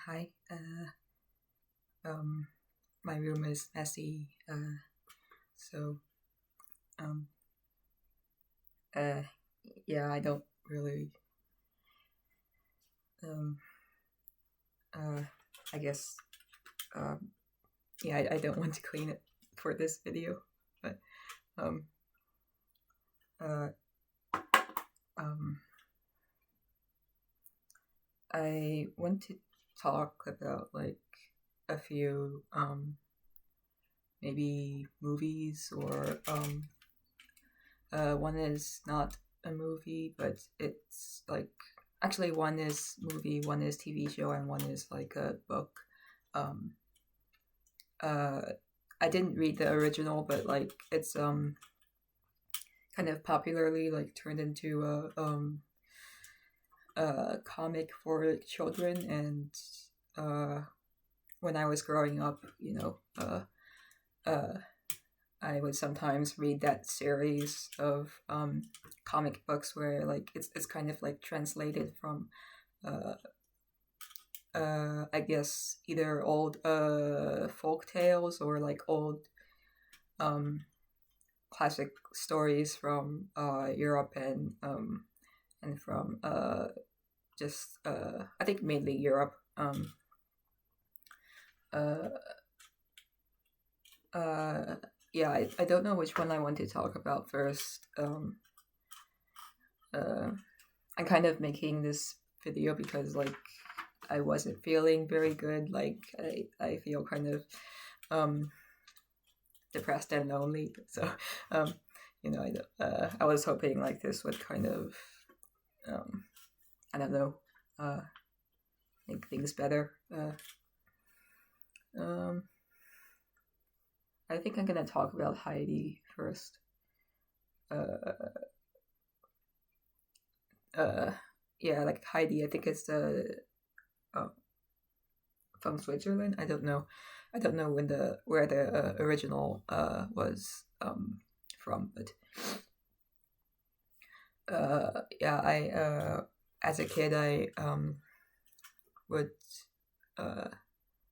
Hi. Um, my room is messy. So, um, uh, yeah, I don't really, um, uh, I guess, um, yeah, I don't want to clean it for this video, but, um, uh, um, I want to talk about like a few, maybe movies or, one is not a movie, but it's like actually one is movie, one is TV show, and one is like a book. Um, uh, I didn't read the original, but like it's kind of popularly like turned into a comic for children, and when I was growing up, uh, I would sometimes read that series of comic books where like it's kind of like translated from uh, I guess either old folk tales or like old um, classic stories from Europe and from just I think mainly Europe. Uh, uh, yeah, I don't know which one I want to talk about first. Uh, I'm kind of making this video because like I wasn't feeling very good. Like I feel kind of um, depressed and lonely. So I was hoping like this would kind of um, I don't know make things better. Um, I think I'm gonna talk about Heidi first. Uh, uh, yeah, like Heidi. I think it's uh, from Switzerland. I don't know where the original was from, but yeah, I as a kid I would uh,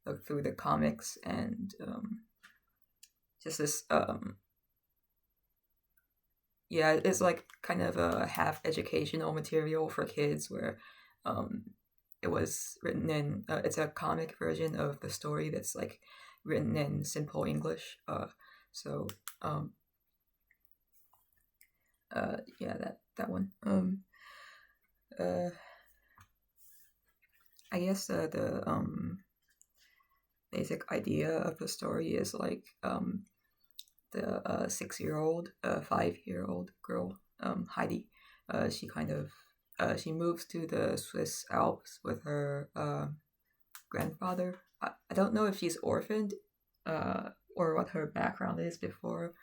look through the comics and just this yeah, it's like kind of a half educational material for kids where um, it was written in it's a comic version of the story that's like written in simple English. So um, yeah, that one. Uh, I guess the basic idea of the story is like the 6-year-old, 5-year-old girl, Heidi. She kind of she moves to the Swiss Alps with her grandfather. I don't know if she's orphaned or what her background is before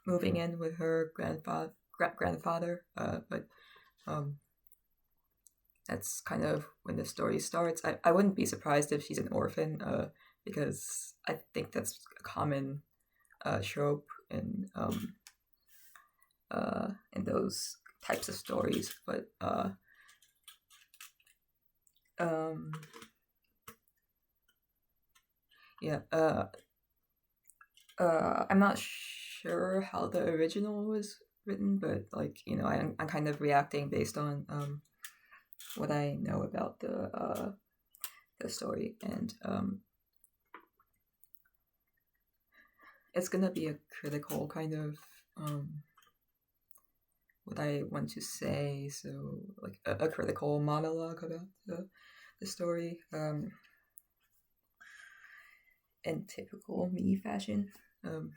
moving in with her grandfather. But um, that's kind of when the story starts. I wouldn't be surprised if she's an orphan because I think that's a common trope in those types of stories. But um, yeah, I'm not sure how the original was written, but like I'm kind of reacting based on what I know about the story, and it's gonna be a critical kind of what I want to say. So like a critical monologue about the story in typical me fashion. Um,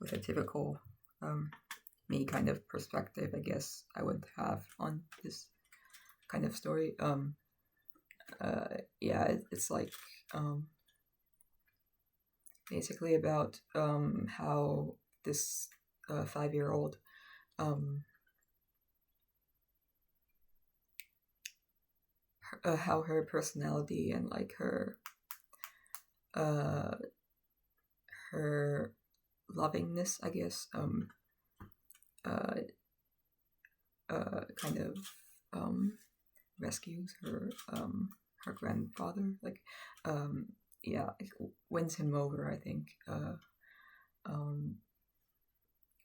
with a typical me kind of perspective, I guess I would have on this kind of story. Yeah, it's like basically about how this 5-year-old how her personality and like uh, her lovingness, I guess, uh, kind of rescues her grandfather, like yeah, like, wins him over, I think. Um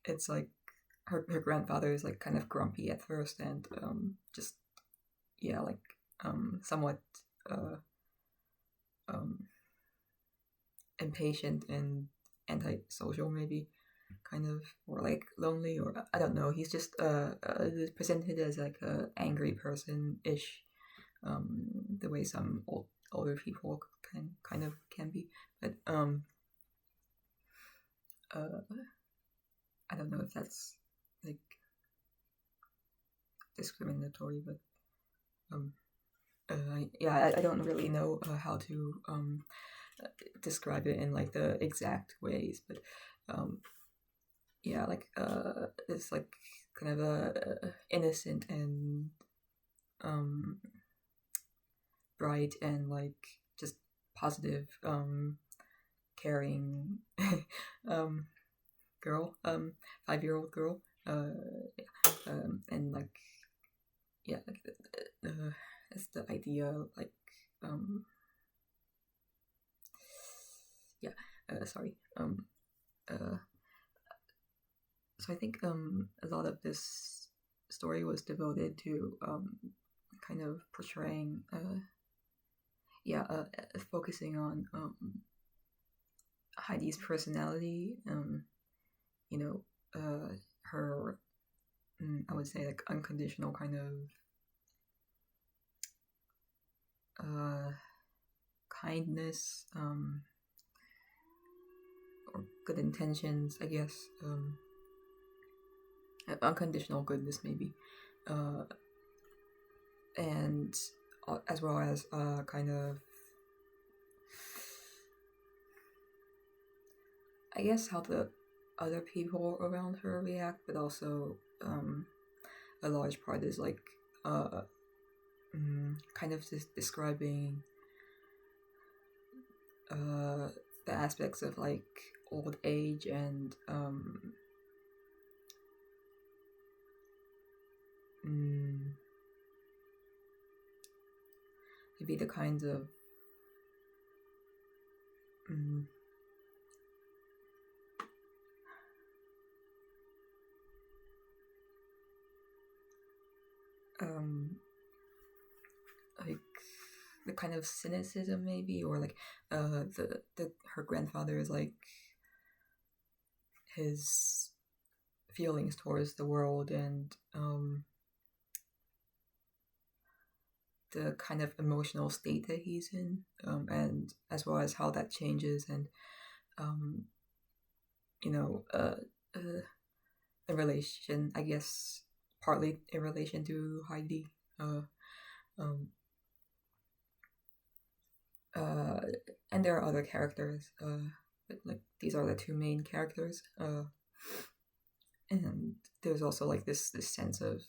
it's like her grandfather is like kind of grumpy at first, and just yeah, like somewhat uh um impatient and antisocial, maybe, kind of, or like lonely, or I don't know. He's just presented as like a angry person ish, the way some older people kind of can be. But uh I don't know if that's like discriminatory, but yeah, I don't really know how to describe it in like the exact ways, but yeah, like it's like kind of a innocent and bright and like just positive, caring um girl, 5-year-old girl, and like yeah, like it's the idea, like yeah, sorry, uh so I think a lot of this story was devoted to kind of portraying yeah, focusing on Heidi's personality, you know, her, I would say, like unconditional kind of kindness, or good intentions, I guess, unconditional goodness, maybe, and as well as kind of, I guess, how the other people around her react, but also a large part is like kind of just describing the aspects of like old age and maybe the kinds of like the kind of cynicism, maybe, or like the her grandfather is like his feelings towards the world, and the kind of emotional state that he's in, and as well as how that changes, and you know, a relation, I guess, partly in relation to Heidi, um, and there are other characters, but like these are the two main characters, and there's also like this sense of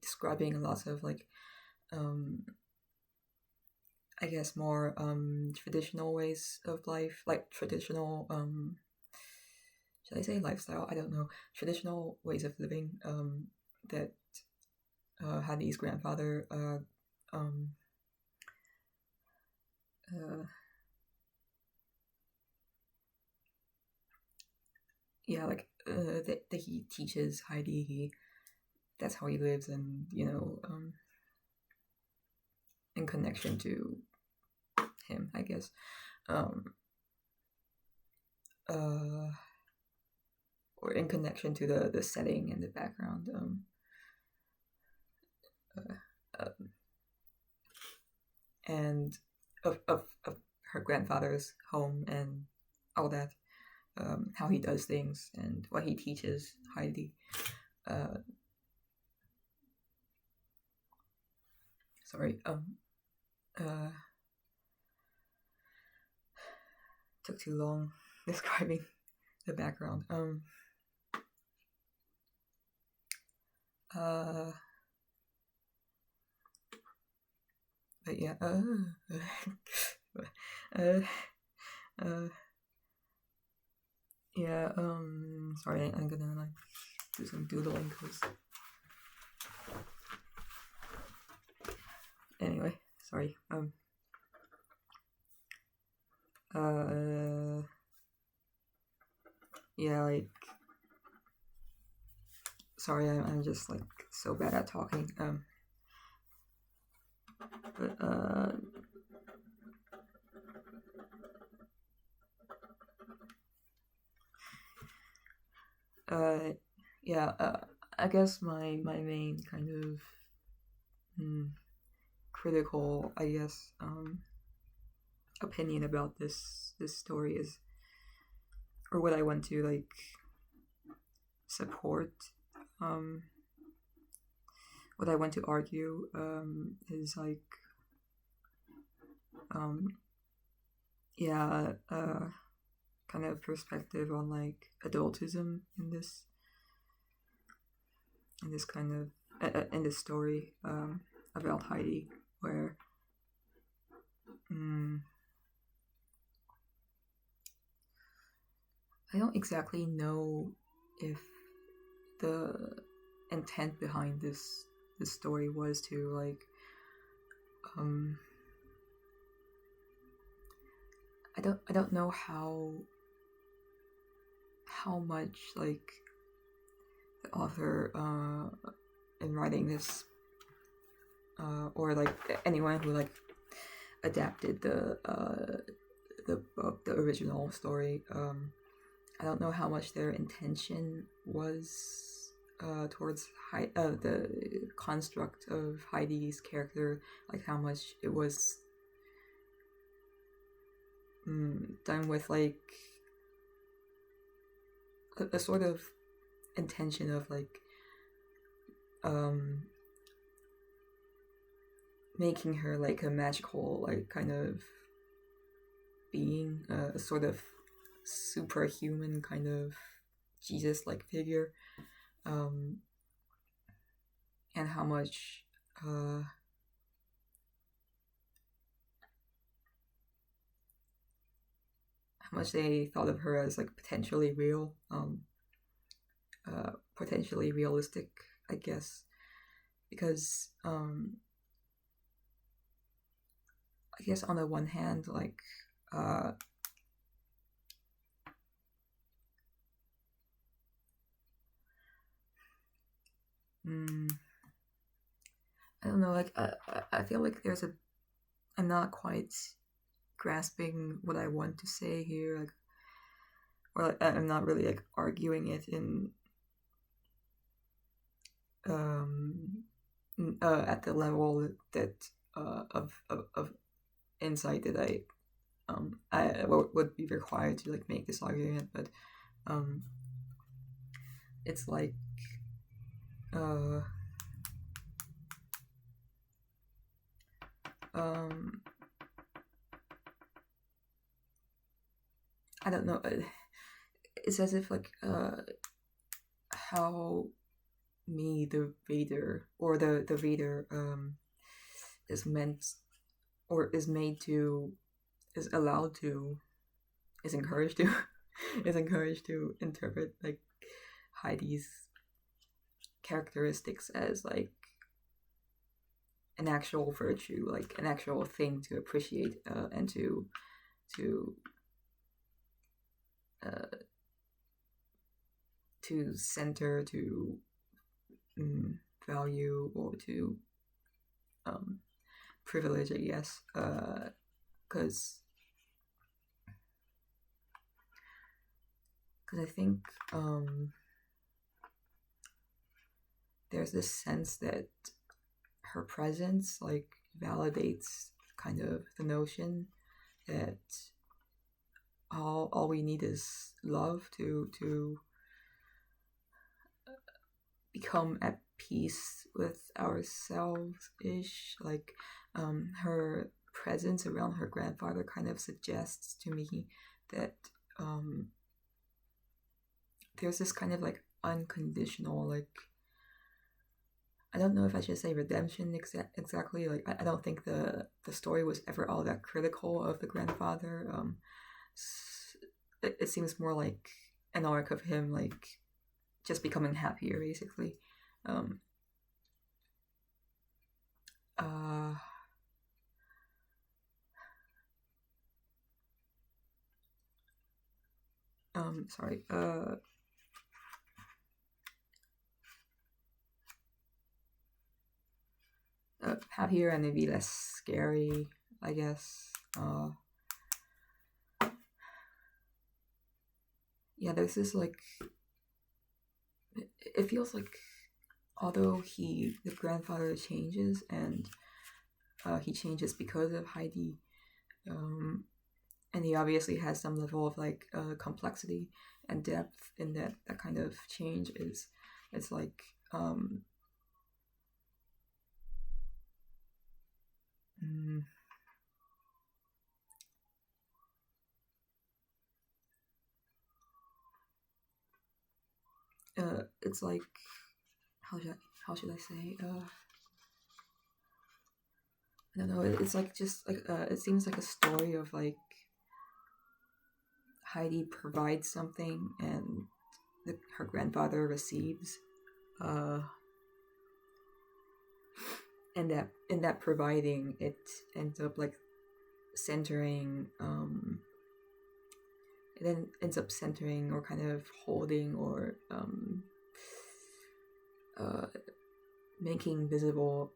describing lots of like I guess more traditional ways of life, like traditional should I say lifestyle? I don't know. Traditional ways of living that Hadi's grandfather yeah, like that he teaches Heidi. That's how he lives, and you know, in connection to him, I guess. Or in connection to the setting and the background. And of her grandfather's home and all that, how he does things and what he teaches Heidi. Sorry, took too long describing the background. But yeah, yeah, sorry, I'm gonna like do some doodling because sorry. Uh, yeah, like, sorry, I'm just like so bad at talking. But yeah. I guess my main kind of critical, I guess, opinion about this story is, or what I want to like support, what I want to argue, is like, yeah, kind of perspective on like adultism in this kind of in this story, about Heidi, where I don't exactly know if the intent behind this story was to like, I don't know how much like the author, in writing this, or like anyone who like adapted the book, the original story, I don't know how much their intention was, towards the construct of Heidi's character, like how much it was done with like a sort of intention of like, making her like a magical, like kind of being, a sort of superhuman kind of Jesus-like figure, and how much they thought of her as like potentially real, potentially realistic, I guess, because I guess on the one hand, like, I don't know, like, I feel like I'm not quite grasping what I want to say here, like, or like, I'm not really like arguing it in at the level that of insight that I would be required to like make this argument, but it's like, I don't know. It's as if like, how me, the reader, or the reader, is meant, or is made to, is allowed to, is encouraged to, is encouraged to interpret like Heidi's characteristics as like an actual virtue, like an actual thing to appreciate, and to center, to value, or to privilege, I guess, because I think there's this sense that her presence like validates kind of the notion that all we need is love to become at peace with ourselves ish. Like, her presence around her grandfather kind of suggests to me that there's this kind of like unconditional, like, I don't know if I should say redemption exactly. Like, I don't think the story was ever all that critical of the grandfather. It seems more like an arc of him like just becoming happier, basically. sorry. Happier and maybe less scary, I guess. Yeah, there's this like, it feels like although the grandfather changes, and he changes because of Heidi, and he obviously has some level of like complexity and depth in that kind of change is, it's like it's like, how should I say, I don't know, it's like just like it seems like a story of like Heidi provides something and her grandfather receives, and that in that providing, it ends up like centering, it then ends up centering or kind of holding or making visible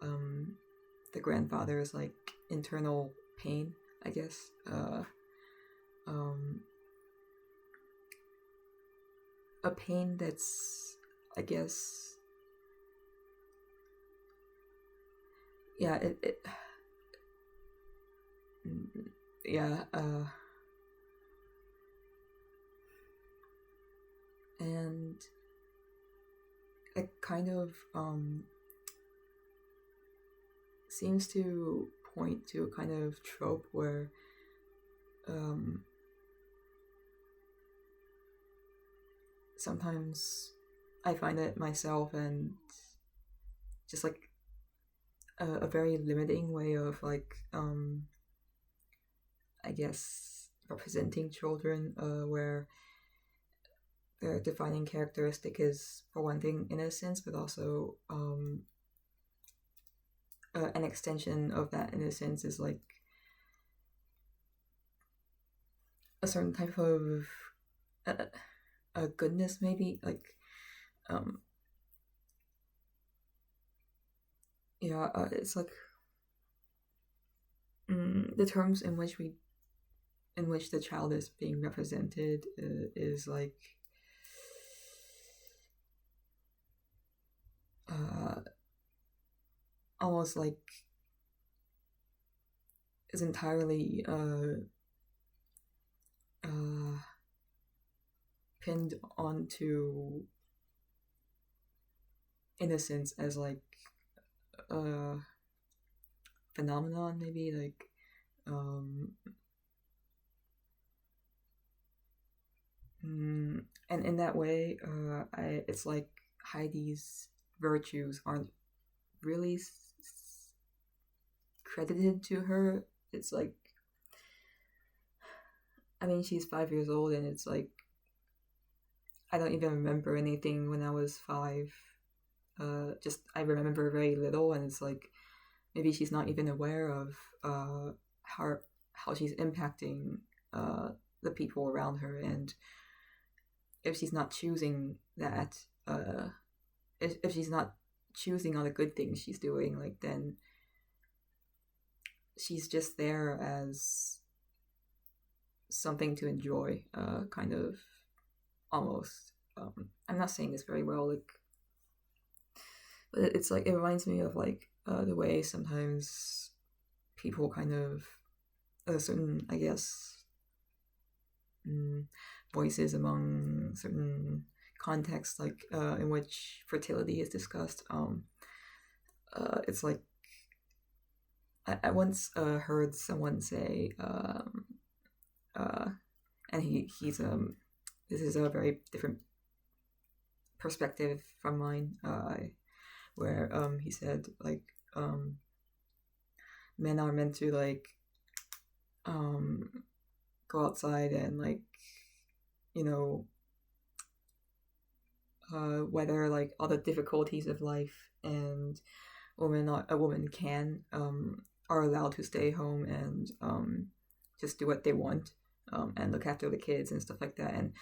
the grandfather's like internal pain, I guess. A pain that's, I guess, yeah, it yeah, and it kind of seems to point to a kind of trope where sometimes I find it myself, and just like a very limiting way of like I guess representing children, where their defining characteristic is, for one thing, innocence, but also an extension of that innocence is like a certain type of goodness, maybe, like it's like the terms in which the child is being represented is like almost like is entirely pinned onto innocence as like a phenomenon, maybe, like and in that way, it's like Heidi's virtues aren't really credited to her. It's like, I mean, she's 5 years old, and it's like I don't even remember anything when I was 5. Just I remember very little, and it's like maybe she's not even aware of how she's impacting the people around her, and if she's not choosing that, if she's not choosing all the good things she's doing, like then she's just there as something to enjoy, kind of, almost. I'm not saying this very well, like, but it's like it reminds me of like the way sometimes people kind of certain, I guess, voices among certain contexts, like in which fertility is discussed. It's like I once heard someone say, and he's this is a very different perspective from mine, where he said like men are meant to like go outside and like, you know, weather like all the difficulties of life, and a woman are allowed to stay home and just do what they want, and look after the kids and stuff like that. And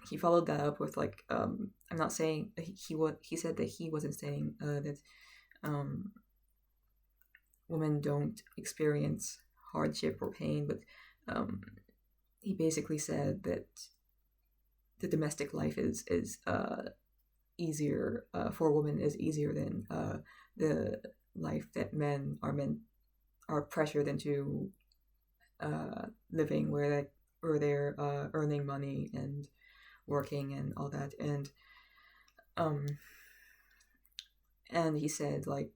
he followed that up with like, I'm not saying he said that he wasn't saying that women don't experience hardship or pain, but he basically said that the domestic life is easier for women, is easier than the life that men are pressured into living, where they're earning money and working and all that. And he said like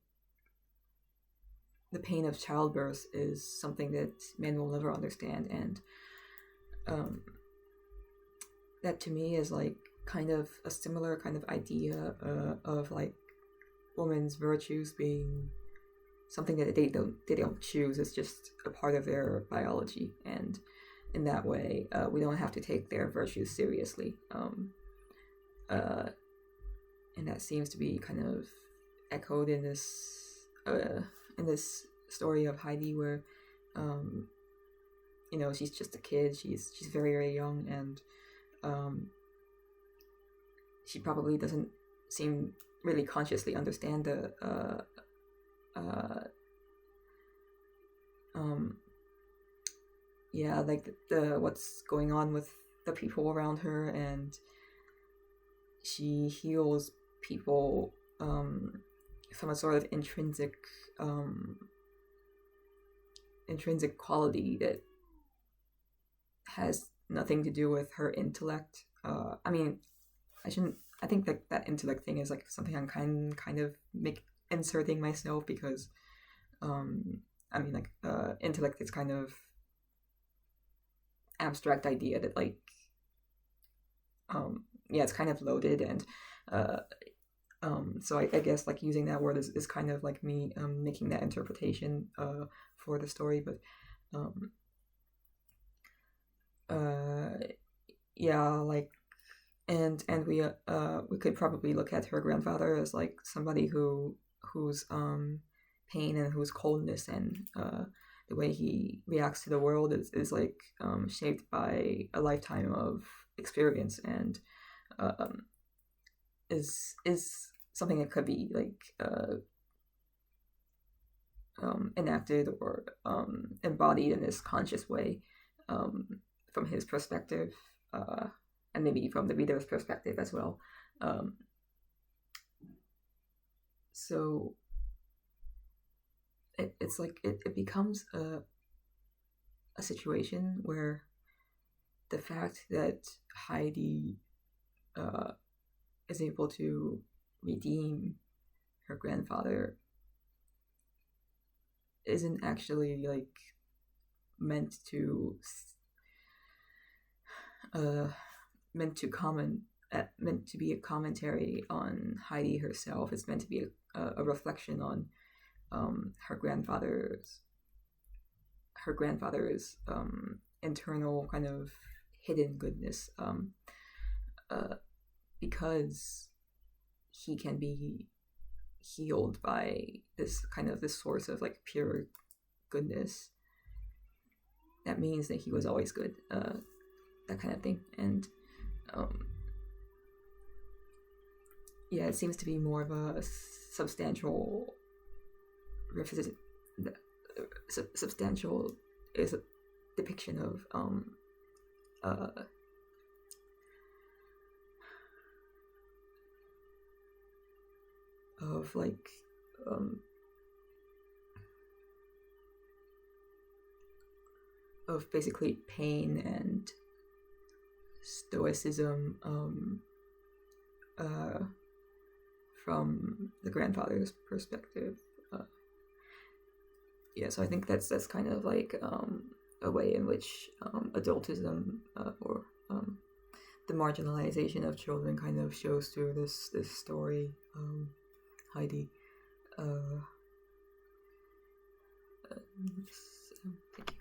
the pain of childbirth is something that men will never understand, and that to me is like kind of a similar kind of idea of like women's virtues being something that they don't choose. It's just a part of their biology, and in that way, we don't have to take their virtues seriously. And that seems to be kind of echoed in this story of Heidi, where she's just a kid. She's very, very young, and she probably doesn't seem really consciously understand the like the what's going on with the people around her, and she heals people from a sort of intrinsic quality that has nothing to do with her intellect. I think that intellect thing is like something I'm kind of inserting myself, because intellect is kind of abstract idea that like it's kind of loaded, and so I guess like using that word is kind of like me making that interpretation for the story. But like, and we could probably look at her grandfather as like somebody whose pain and whose coldness and the way he reacts to the world is like shaped by a lifetime of experience, and is something that could be like enacted or embodied in this conscious way from his perspective, and maybe from the reader's perspective as well. So it's like it becomes a situation where the fact that Heidi is able to redeem her grandfather isn't actually like meant to be a commentary on Heidi herself. It's meant to be a reflection on her grandfather's internal kind of hidden goodness, because he can be healed by this source of like pure goodness. That means that he was always good, that kind of thing. And it seems to be more of a substantial is a depiction of like of basically pain and stoicism from the grandfather's perspective. So I think that's kind of like a way in which adultism or the marginalization of children kind of shows through this story, Heidi. Thank you.